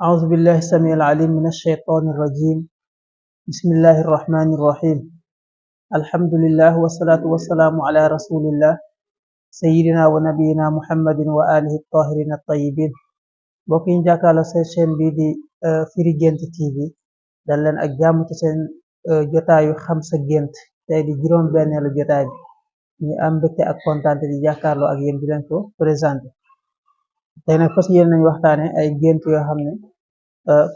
أعوذ بالله السميع العليم من الشيطان الرجيم. بسم الله الرحمن الرحيم. الحمد لله والصلاة والسلام على رسول الله سيدنا ونبينا محمد وآله الطاهرين الطيبين. mbokk yi ñu jàkkaarloo seen chaîne bii di Firi Guent TV dal leen ak jàmm ci seen jotaayu xam sa gént tey di juróom benneelu jotaay bi ñu am mbégte ak kontaante di jàkkaarloo ak yéen di leen ko présenté. tey nag fas yéen nañ waxtaane ay gént yoo xam ne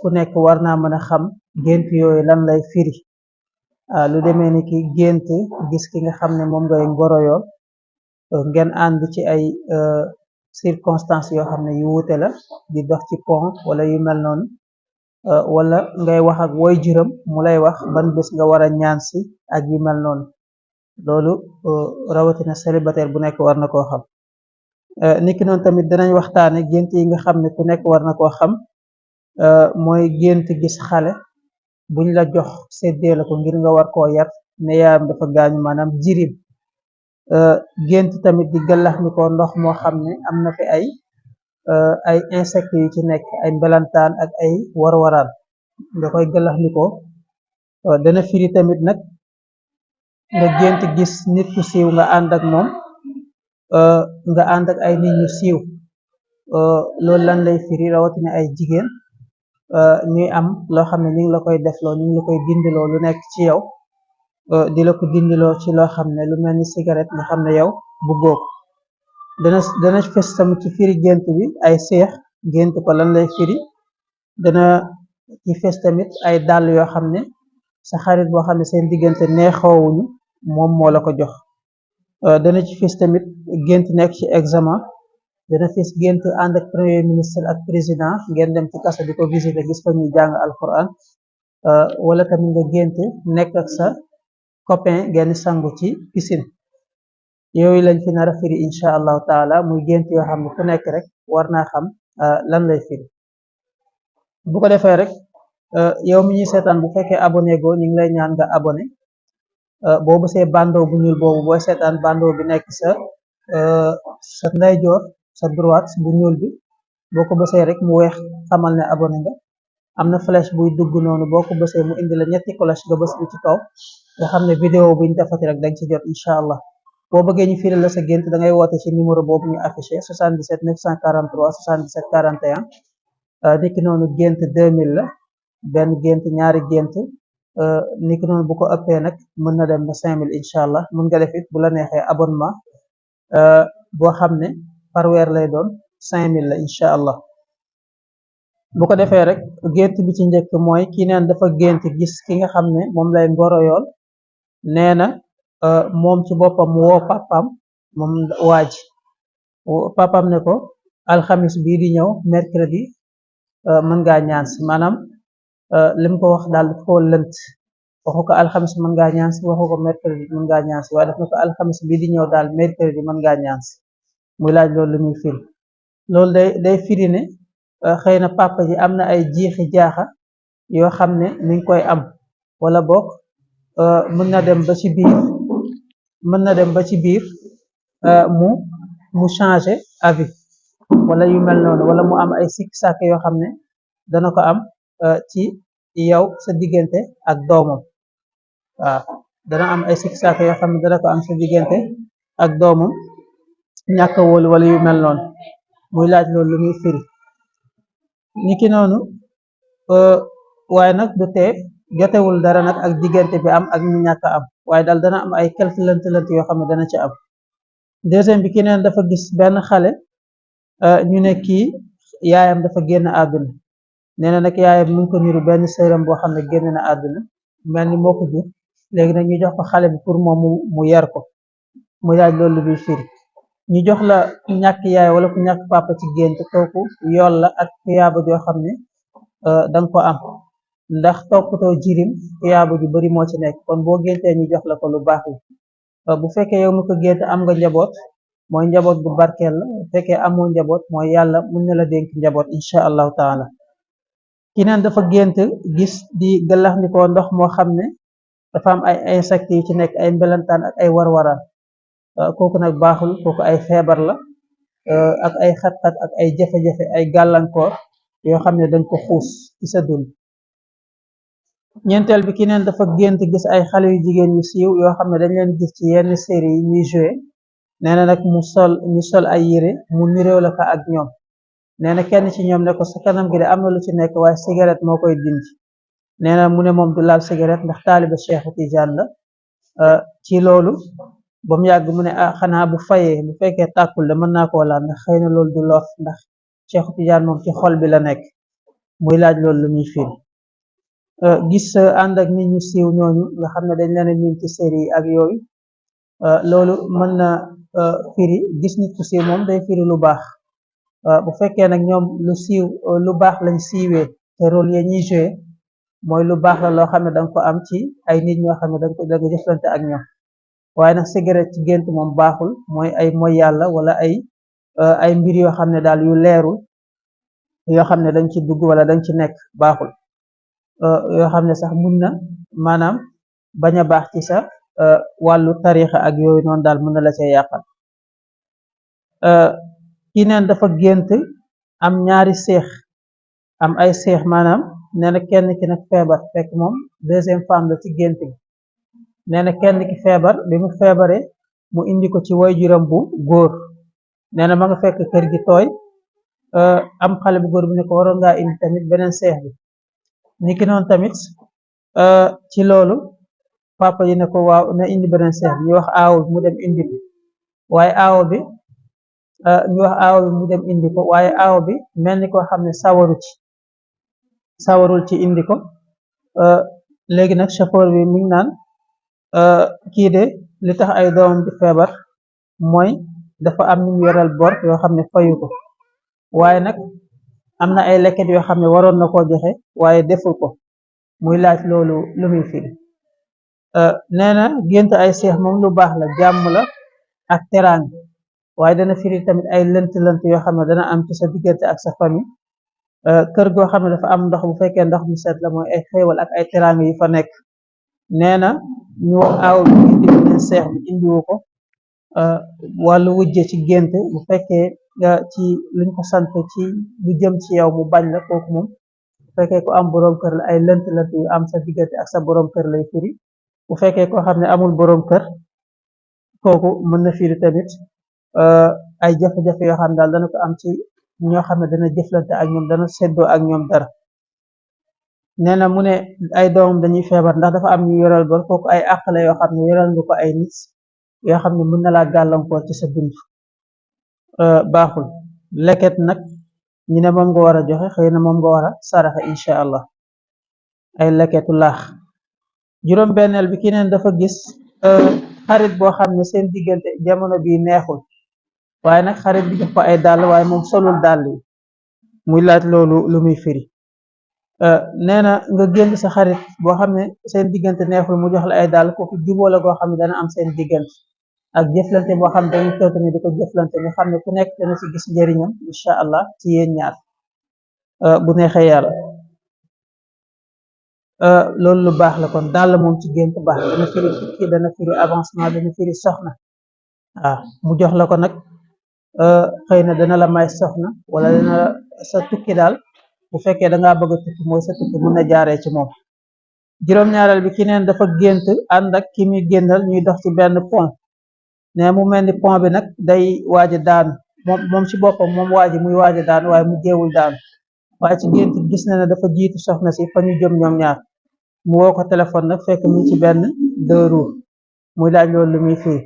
ku nekk war naa mën a xam gént yooyu lan lay firi. lu demee ni ki gént gis ki nga xam ne moom ngay ngoroyool ngeen ànd ci ay circonstances yoo xam ne yu wuute la di dox ci pont wala yu mel noonu, wala ngay wax ak woy juram mu lay wax ban bés nga war a ñaan si ak yu mel noonu. loolu rawatina célibataire bu nekk war na koo xam. niki noonu tamit dinañ waxtaane gént yi nga xam ne ku nekk war na koo xam. mooy gént gis xale buñ la jox séddee la ko ngir nga war koo yar ne yaayam dafa gaañu, maanaam jirim. gént tamit di gàllax ni ko ndox moo xam ne am na fi ay insectes yu ci nekk, ay mbelantaan ak ay warwaraan nga koy gàllax ni ko. dana firi tamit nag nga gént gis nit ku siiw nga ànd ak moom, nga ànd ak ay nit ñu siiw. loolu lan lay firi rawatina ay jigéen ñuy am loo xam ne ñu ngi la koy defloo, ñu ngi la koy dindiloo lu nekk ci yow, di la ko dindiloo ci loo xam ne lu mel ni cigarette nga xam ne yow bëggoo ko. dana fes tamit ci firi gént bi ay seex gént ko lan lay firi. dana ci fes tamit ay dàll yoo xam ne sa xarit boo xam ne seen diggante neexoowuñu moom moo la ko jox. dana ci fes tamit gént nekk ci examen. dana fis gént ànd ak premier ministre ak président ngeen dem ci kaso di ko visiter gis ko ñuy jàng alquran. wala tamit nga gént nekk ak sa copain ngeen sangu ci piscine. yooyu lañ fi nar a firi incha allahu taala, muy gént yoo xam ne ku nekk rek war naa xam lan lay firi. bu ko defee rek yow mi ñuy seetaan bu fekkee abonné go ñu ngi lay ñaan nga abonné. boo bësee bandeau bu ñuul boobu booy seetaan bandeau bi nekk sa ndeyjoor sa droite bu ñuul bi, boo ko bësee rek mu weex xamal ne abonné nga. am na flèche buy dugg noonu, boo ko bësee mu indi la ñetti cloche nga bës bi ci kaw nga xam ne vidéo buñ defati rek dañ ci jot incha allah. boo bëggee ñu firi la sa gént da ngay woote ci numéro boobu ñu affiché 77 943 77 41. niki noonu gént 2000 la, benn gént ñaari gént. niki noonu bu ko ëppee nag mën na dem ba 5000 incha allah. mën nga def it bu la neexee abonnement boo xam ne par weer lay doon 5000 la incha allah. bu ko defee rek gént bi ci njëkk mooy kii neen dafa gént gis ki nga xam ne moom lay ngoroyool. nee na moom ci boppam woo papaam, moom waaj papaam ne ko alxamis bii di ñëw mercredi mën ngaa ñaan si, maanaam lim ko wax daal daf ko lënt. waxu ko alxamis mën ngaa ñaan si, waxu ko mercredi mën ngaa ñaan si, waaye daf ne ko alxamis bii di ñëw daal mercredi mën ngaa ñaan si. muy laaj loolu lu muy firi. loolu day firi ne xëy na papa ji am na ay jiixi jaaxa yoo xam ne mi ngi koy am, wala boog mën na dem ba ci biir mu changer avis wala yu mel noonu, wala mu am ay sikk sàkk yoo xam ne dana ko am ci yow sa diggante ak doomam. waaw dana am ay sikk sàkk yoo xam ne dana ko am sa diggante ak doomam, ñàkk wóolu wala yu mel noonu. muy laaj loolu lu muy firi. niki noonu waaye nag du tee jotewul dara nag ak diggante bi am ak ñu ñàkk am, waaye daal dana am ay quelque lënt yoo xam ne dana ci am. deuxième bi ki neen dafa gis benn xale ñu ne kii yaayam dafa génn àdduna. nee na nag yaayam mu ngi ko niru benn sëram boo xam ne génn na àdduna, mel ni moo ko jur. léegi nag ñu jox ko xale bi pour moom mu yar ko. muy laaj loolu lu muy firi. ñu jox la ku ñàkk yaay wala ku ñàkk papa ci gént, kooku yool la ak tuyaaba joo xam ne danga ko am, ndax toppatoo jirim tuyaaba ju bari moo ci nekk. kon boo géntee ñu jox la ko lu baax la. bu fekkee yow mi ko gént am nga njaboot, mooy njaboot bu barkeel la. bu fekkee amoo njaboot mooy yàlla mën na la dénk njaboot incha allahu taala. ki neen dafa gént gis di gàllaxndikoo ndox moo xam ne dafa am ay insectes yu ci nekk, ay mbelantaan ak ay warwaraan. kooku nag baaxul, kooku ay feebar la ak ay xat-xat ak ay jafe-jafe, ay gàllankoor yoo xam ne dañ ko xuus ci sa dund. ñeenteel bi ki neen dafa gént gis ay xale yu jigéen yu siiw yoo xam ne dañ leen gis ci yenn série yi ñuy joué nee na nag ñu sol ay yére mu niréew la ko ak ñoom nee na kenn ci ñoom ne ko sa kanam gi de am na lu ci nekk waaye cigarette moo koy dindi nee na mu ne moom du laal cigarette ndax taaliba Cheikhu Tidiane la ci loolu ba mu yàgg mu ne ah xanaa bu fayee bu fekkee tàkkul de mën naa koo laal ndax xëy na loolu du lor ndax Cheikhu Tidiane moom ci xol bi la nekk muy laaj loolu lu muy firi gis ànd ak nit ñu siiw ñooñu nga xam ne dañ leen a miin ci série yi ak yooyu loolu mën na firi gis nit ku siiw moom day firi lu baax bu fekkee nag ñoom lu baax lañ siiwee te rôle ya ñuy joué mooy lu baax la loo xam ne danga ko am ci ay nit ñoo xam ne danga jëflante ak ñoom waaye nag cigarette ci gént moom baaxul mooy ay moy yàlla wala ay mbir yoo xam ne daal yu leerul yoo xam ne dañ ci dugg wala dañ ci nekk baaxul yoo xam ne sax mun na maanaam bañ a baax ci sa wàllu tarixa ak yooyu noonu daal mën na la cay yàqal ki neen dafa gént am ñaari seex am ay seex maanaam nee na kenn ki nag feebar fekk moom deuxième femme la ci gént gi nee na kenn ki feebar bi mu feebaree mu indi ko ci waajuram bu góor nee na ma nga fekk kër gi tooy am xale bu góor bi ne ko waroon ngaa indi tamit beneen seex bi niki noonu tamit ci loolu papa yi ne ko waaw na indi beneen seex bi ñu wax aawo bi mu dem indi ko waaye aawo bi mu dem indi ko waaye aawo bi mel ni koo xam ne sawarul ci indi ko léegi nag chauffeur bi mi ngi naan kii de li tax ay doomam di feebar mooy dafa am ñu yoral bor yoo xam ne fayu ko waaye nag am na ay lekket yoo xam ne waroon na koo joxe waaye deful ko muy laaj loolu lu muy firi nee na gént ay seex moom lu baax la jàmm la ak teraanga waaye dana firi tamit ay lënt-lënt yoo xam ne dana am ci sa diggante ak sa famille kër goo xam ne dafa am ndox bu fekkee ndox mu set la mooy ay xéewal ak ay teraanga yu fa nekk nee na ñu wax aaw bi indi beneen seex bi indiwu ko wàllu wujje ci gént bu fekkee ci luñ ko sant ci lu jëm ci yow mu bañ la kooku moom bu fekkee ko am boroom kër la ay lënt-lënt yu am sa diggante ak sa boroom kër lay firi bu fekkee koo xam ne amul boroom kër kooku mën na firi tamit ay jafe-jafe yoo xam ne daal dana ko am ci ñoo xam ne dana jëflante ak ñoom dana seddoo ak ñoom dara nee na mu ne ay doomam dañuy feebar ndax dafa am ñu yoral bor kooku ay àq la yoo xam ne yoral nga ko ay nit yoo xam ne mën na laa gàllankoor ci sa dund baaxul leket nag ñu ne moom nga war a joxe xëy na moom nga war a saraxe incha allah ay leketu laax juróom benneel bi ki neen dafa gis xarit boo xam ne seen diggante jamono bi neexul waaye nag xarit bi jox ko ay dàll waaye moom solul dàll yi muy laaj loolu lu muy firi nee na nga génn sa xarit boo xam ne seen diggante neexul mu jox la ay dàll kooku juboo la goo xam ne dana am seen diggante ak jëflante boo xam ne dañu toog ni di ko jëflante nga xam ne ku nekk dana ci gis njëriñam incha allah ci yéen ñaar bu neexee yàlla loolu lu baax la kon dàll moom ci gént baax dana firi tukki dana firi avancement dana firi soxna waaw mu jox la ko nag xëy na dana la may soxna wala dana sa tukki daal bu fekkee dangaa bëgg a tukki mooy sa tukki mën na jaaree ci moom juróom-ñaareel bi ki neen dafa gént ànd ak ki muy génnal ñuy dox ci benn pont ne mu mel ni pont bi nag day waaja daanu moom ci boppam moom waaji muy waaja daanu waaye mu jeewul daanu waaye ci gént gis na ne dafa jiitu soxna si fa ñu jëm ñoom ñaar mu woo ko téléphone nag fekk mu ci benn deux roues muy laaj loolu lu muy firi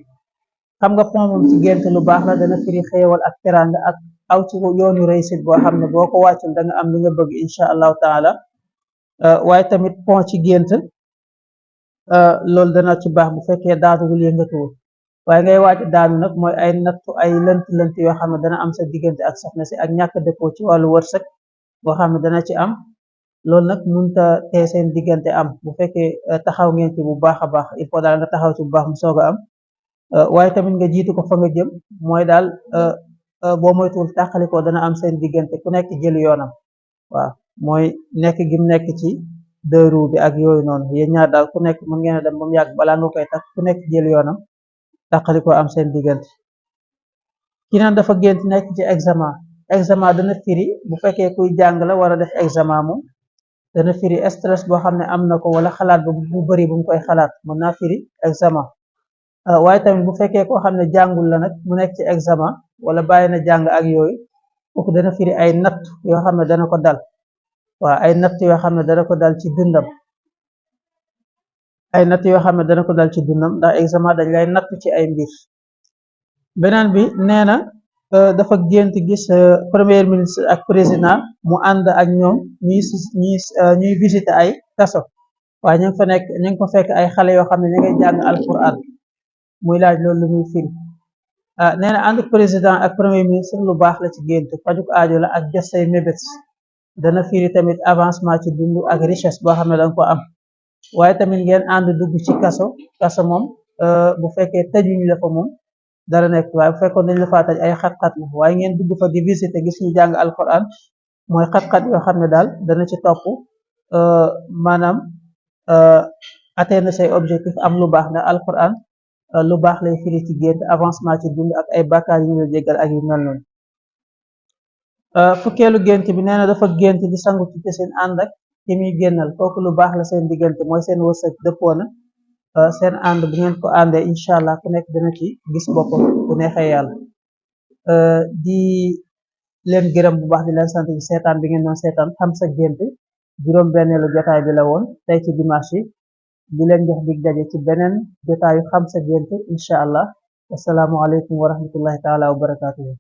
xam nga pont moom ci gént lu baax la dana firi xéewal ak teranga ak aw ci yoonu réussite boo xam ne boo ko wàccul da nga am li nga bëgg incha allahu taala waaye tamit pont ci gént loolu dana ci baax bu fekkee daatuwul yëngatuwul waaye ngay wàcc daanu nag mooy ay nattu ay lënt yoo xam ne dana am sa diggante ak soxna si ak ñàkk dëppoo ci wàllu wërsëg boo xam ne dana ci am loolu nag munta tee seen diggante am bu fekkee taxaw ngeen ci bu baax a baax il faut daal nga taxaw ci bu baax mu soog a am waaye tamit nga jiitu ko fa nga jëm mooy daal boo moytuwul tàqalikoo dana am seen diggante ku nekk jël yoonam waaw mooy nekk gim nekk ci deux roues bi ak yooyu noonu yéen ñaar daal ku nekk mën ngeen a dem ba mu yàgg balaa nga koy tax ku nekk jël yoonam tàqalikoo am seen diggante ki naan dafa gént nekk ci examen examen dana firi bu fekkee kuy jàng la war a def examen moom dana firi stress boo xam ne am na ko wala xalaat bu bari bu mu koy xalaat mën naa firi examen waaye tamit bu fekkee koo xam ne jàngul la nag mu nekk ci examen wala bàyyi na jàng ak yooyu kooku dana firi ay natt yoo xam ne dana ko dal waaw ay natt yoo xam ne dana ko dal ci dundam ay natt yoo xam ne dana ko dal ci dundam ndax examen dañ lay natt ci ay mbir beneen bi nee na dafa gént gis premier ministre ak président mu ànd ak ñoom ñuy visiter ay kaso waaye ñu ngi fa nekk ñu ngi ko fekk ay xale yoo xam ne ñu ngay jàng alquran muy laaj loolu lu muy firi nee na ànd président ak premier ministre lu baax la ci gént fajuk aajo la ak jot say mébét dana firi tamit avancement ci dund ak richesse boo xam ne danga ko am waaye tamit ngeen ànd dugg ci kaso moom bu fekkee tëjuñ la fa moom dara nekk waaye bu fekkoon dañ la faa taj ay xat-xat la waaye ngeen dugg fa di visiter gis ñu jàng alquran mooy xat-xat yoo xam ne daal dana ci topp maanaam atteindre say objectif am lu baax ndax alquran lu baax lay firi ci gént avancement ci dund ak ay bàkkaar yu ñu jéggal ak yu mel noonu fukkeelu gént bi nee na dafa gént di sangu ci piscine ànd ak ki muy génnal kooku lu baax la seen diggante mooy seen wërsëg dëppoo na seen ànd bu ngeen ko àndee incha allah ku nekk dina ci gis boppam bu neexee yàlla di leen gërëm bu baax di leen sant ci seetaan bi ngeen doon seetaan xam sa gént juróom benneelu jotaay bi la woon tey ci dimanche yi di leen jox dig daje ci beneen jotaayu xam sa gént incha allah wasalaamu aleykum wa rahmatullahi taala wa barakatuhu